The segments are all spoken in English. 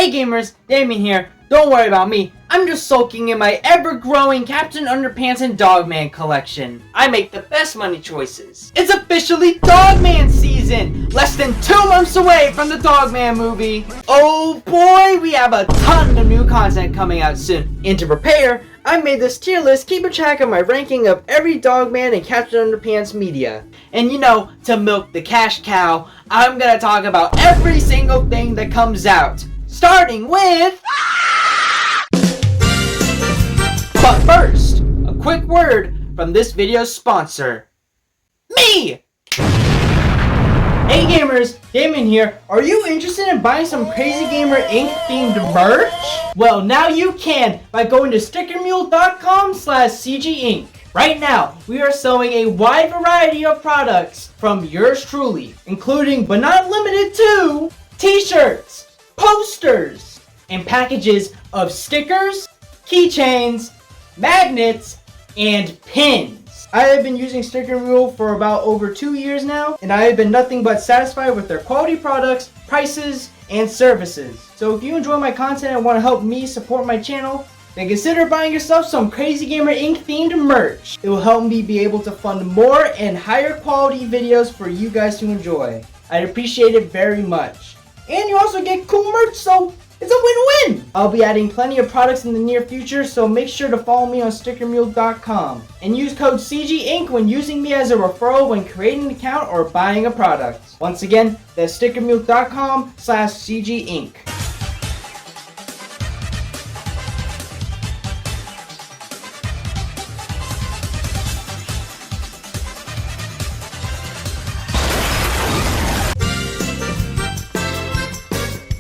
Hey gamers, Damon here. Don't worry about me. I'm just sulking in my ever-growing Captain Underpants and Dogman collection. I make the best money choices. It's officially Dogman season! Less than 2 months away from the Dogman movie. Oh boy, we have a ton of new content coming out soon. And to prepare, I made this tier list keeping track of my ranking of every Dogman and Captain Underpants media. And you know, to milk the cash cow, I'm gonna talk about every single thing that comes out. Starting with... But first, a quick word from this video's sponsor, me! Hey gamers, Damon here. Are you interested in buying some Crazy Gamer Inc. themed merch? Well, now you can by going to stickermule.com/cginc. Right now, we are selling a wide variety of products from yours truly, including but not limited to t-shirts, posters, and packages of stickers, keychains, magnets, and pins. I have been using Sticker Mule for about over 2 years now, and I have been nothing but satisfied with their quality products, prices, and services. So if you enjoy my content and want to help me support my channel, then consider buying yourself some Crazy Gamer Inc. themed merch. It will help me be able to fund more and higher quality videos for you guys to enjoy. I'd appreciate it very much. And you also get cool merch, so it's a win-win! I'll be adding plenty of products in the near future, so make sure to follow me on stickermule.com and use code CGINC when using me as a referral when creating an account or buying a product. Once again, that's stickermule.com/CGINC.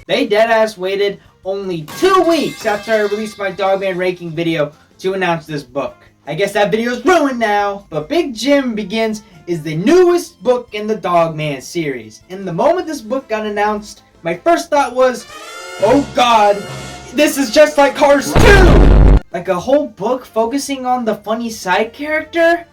They deadass waited only 2 weeks after I released my Dogman ranking video to announce this book. I guess that video's ruined now, but Big Jim Begins is the newest book in the Dogman series. And the moment this book got announced, my first thought was, oh god, this is just like Cars 2! Like a whole book focusing on the funny side character?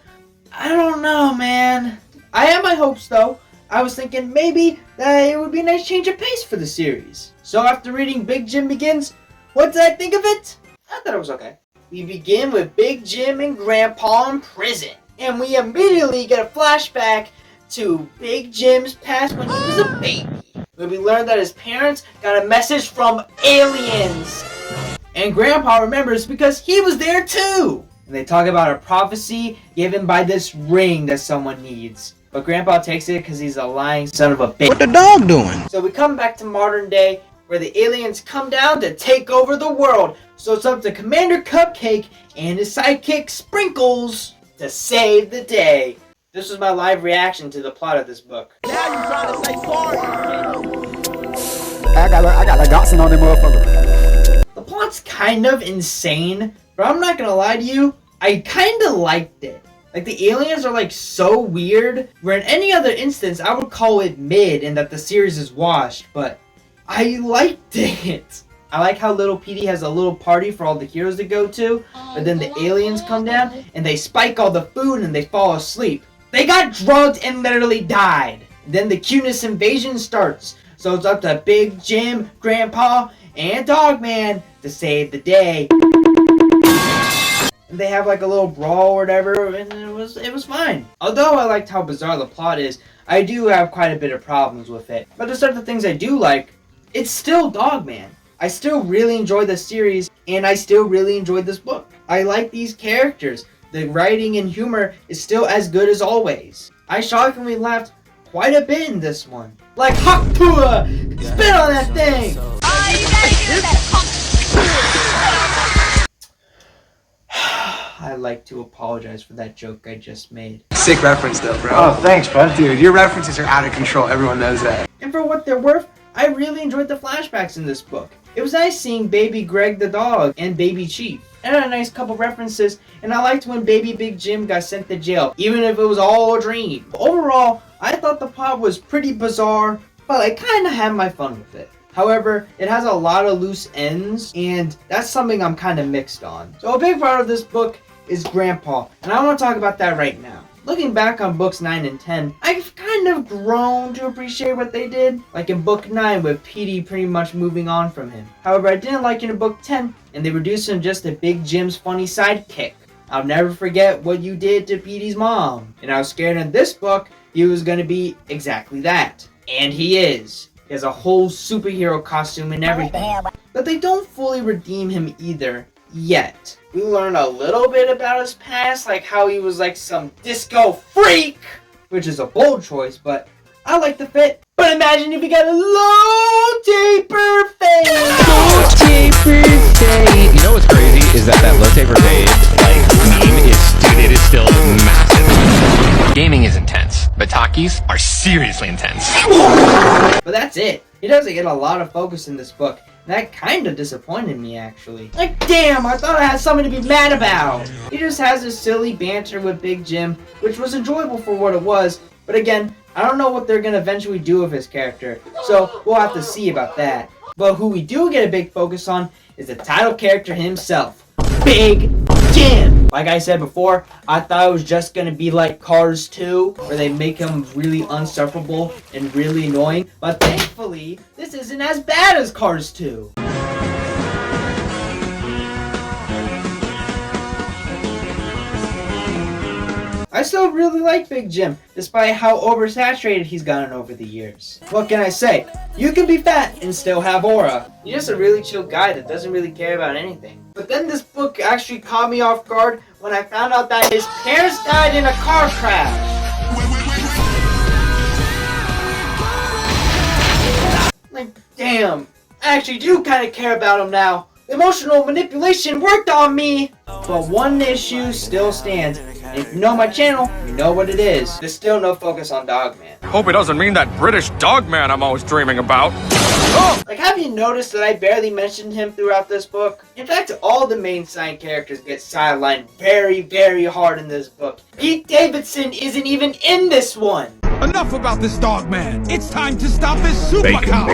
I don't know, man. I had my hopes though. I was thinking maybe that it would be a nice change of pace for the series. So after reading Big Jim Begins, what did I think of it? I thought it was okay. We begin with Big Jim and Grandpa in prison. And we immediately get a flashback to Big Jim's past when he was a baby. Where we learn that his parents got a message from aliens. And Grandpa remembers because he was there too. And they talk about a prophecy given by this ring that someone needs. But Grandpa takes it because he's a lying son of a bitch. What the dog doing? So we come back to modern day where the aliens come down to take over the world. So it's up to Commander Cupcake and his sidekick Sprinkles to save the day. This was my live reaction to the plot of this book. Now you trying to say sorry. I got a Dotson on them motherfucker. The plot's kind of insane, but I'm not gonna lie to you, I kinda liked it. Like, the aliens are, like, so weird, where in any other instance, I would call it mid and that the series is washed, but I liked it. I like how Little Petey has a little party for all the heroes to go to, but then the aliens come down, and they spike all the food and they fall asleep. They got drugged and literally died. Then the cuteness invasion starts, so it's up to Big Jim, Grandpa, and Dogman to save the day. They have like a little brawl or whatever, and it was fine. Although I liked how bizarre the plot is, I do have quite a bit of problems with it. But to start the things I do like, it's still Dogman. I still really enjoy the series, and I still really enjoyed this book. I like these characters. The writing and humor is still as good as always. I shockingly laughed quite a bit in this one. Like Hakpua! Spit on that thing! Oh, you gotta do that. I'd like to apologize for that joke I just made. Sick reference though, bro. Oh, thanks, bud. Dude, your references are out of control. Everyone knows that. And for what they're worth, I really enjoyed the flashbacks in this book. It was nice seeing Baby Greg the dog and Baby Chief. And a nice couple references, and I liked when Baby Big Jim got sent to jail, even if it was all a dream. Overall, I thought the plot was pretty bizarre, but I kinda had my fun with it. However, it has a lot of loose ends, and that's something I'm kinda mixed on. So a big part of this book is Grandpa, and I want to talk about that right now. Looking back on books 9 and 10, I've kind of grown to appreciate what they did. Like in book 9 with Petey pretty much moving on from him. However, I didn't like it in book 10, and they reduced him just to Big Jim's funny sidekick. I'll never forget what you did to Petey's mom. And I was scared in this book he was going to be exactly that. And he is. He has a whole superhero costume and everything. But they don't fully redeem him either, yet. We learn a little bit about his past, like how he was like some disco freak, which is a bold choice, but I like the fit. But imagine if he got a low taper fade. Low taper fade. You know what's crazy is that low taper fade, like, meme is, dude, it is still massive. Gaming is intense, but talkies are seriously intense. But that's it. He doesn't get a lot of focus in this book. That kind of disappointed me, actually. Like, damn, I thought I had something to be mad about. He just has this silly banter with Big Jim, which was enjoyable for what it was. But again, I don't know what they're going to eventually do with his character, so we'll have to see about that. But who we do get a big focus on is the title character himself, Big Jim. Like I said before, I thought it was just going to be like Cars 2, where they make him really unsufferable and really annoying. But thankfully, this isn't as bad as Cars 2. I still really like Big Jim, despite how oversaturated he's gotten over the years. What can I say? You can be fat and still have aura. You're just a really chill guy that doesn't really care about anything. But then this book actually caught me off guard when I found out that his parents died in a car crash. Like, damn, I actually do kind of care about him now. Emotional manipulation worked on me! But one issue still stands. And if you know my channel, you know what it is. There's still no focus on Dogman. Hope it doesn't mean that British Dogman I'm always dreaming about. Oh! Like, have you noticed that I barely mentioned him throughout this book? In fact, all the main side characters get sidelined very, very hard in this book. Pete Davidson isn't even in this one! Enough about this dog man. It's time to stop this super cow.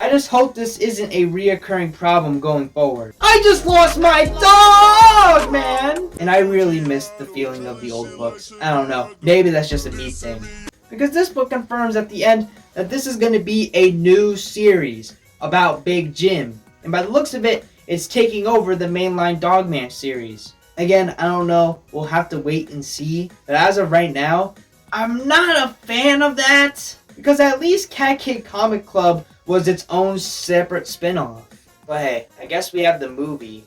I just hope this isn't a reoccurring problem going forward. I just lost my dog, man! And I really missed the feeling of the old books. I don't know. Maybe that's just a me thing. Because this book confirms at the end that this is going to be a new series about Big Jim. And by the looks of it, it's taking over the mainline Dogman series. Again, I don't know. We'll have to wait and see. But as of right now, I'm not a fan of that, because at least Cat Kid Comic Club was its own separate spin-off. But hey, I guess we have the movie.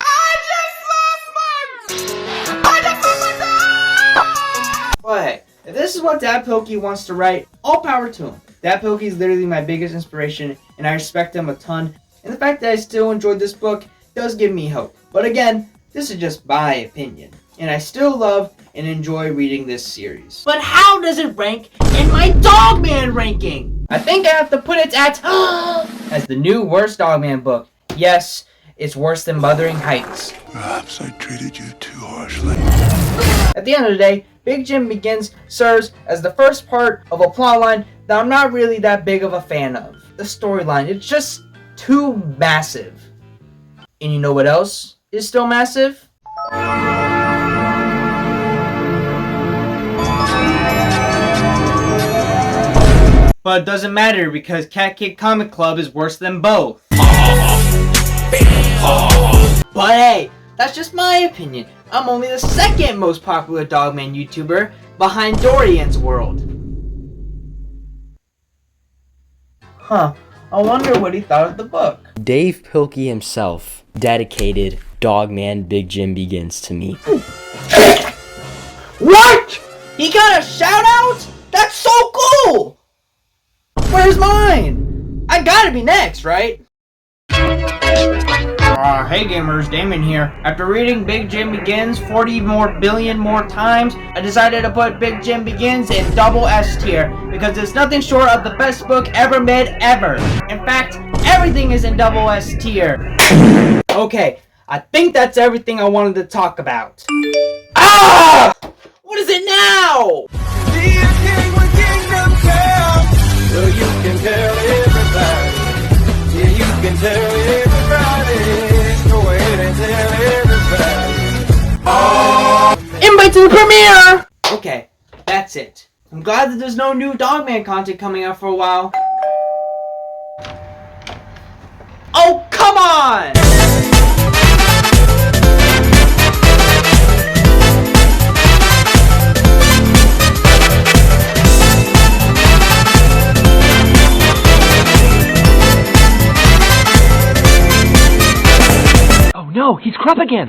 But hey, if this is what Dad Pilkey wants to write, all power to him. Dad Pilkey is literally my biggest inspiration, and I respect him a ton. And the fact that I still enjoyed this book does give me hope. But again, this is just my opinion. And I still love and enjoy reading this series. But how does it rank in my Dogman ranking? I think I have to put it at as the new worst Dogman book. Yes, it's worse than Wuthering Heights. Perhaps I treated you too harshly. At the end of the day, Big Jim Begins serves as the first part of a plotline that I'm not really that big of a fan of. The storyline, it's just too massive. And you know what else is still massive? But it doesn't matter because Cat Kid Comic Club is worse than both. But hey, that's just my opinion. I'm only the second most popular Dogman YouTuber behind Dorian's World. Huh, I wonder what he thought of the book. Dave Pilkey himself dedicated Dogman Big Jim Begins to me. What? He got a shout out? That's so cool! Where's mine? I gotta be next, right? Hey gamers, Damon here. After reading Big Jim Begins 40 billion more times, I decided to put Big Jim Begins in double S tier because it's nothing short of the best book ever made ever. In fact, everything is in double S tier. Okay, I think that's everything I wanted to talk about. Ah! What is it now? Well, you can tell everybody. Yeah, you can tell everybody. Go ahead and tell everybody. Invite to the premiere! Okay, That's it. I'm glad that there's no new Dogman content coming out for a while. Oh, come on! Oh no, he's Krupp again!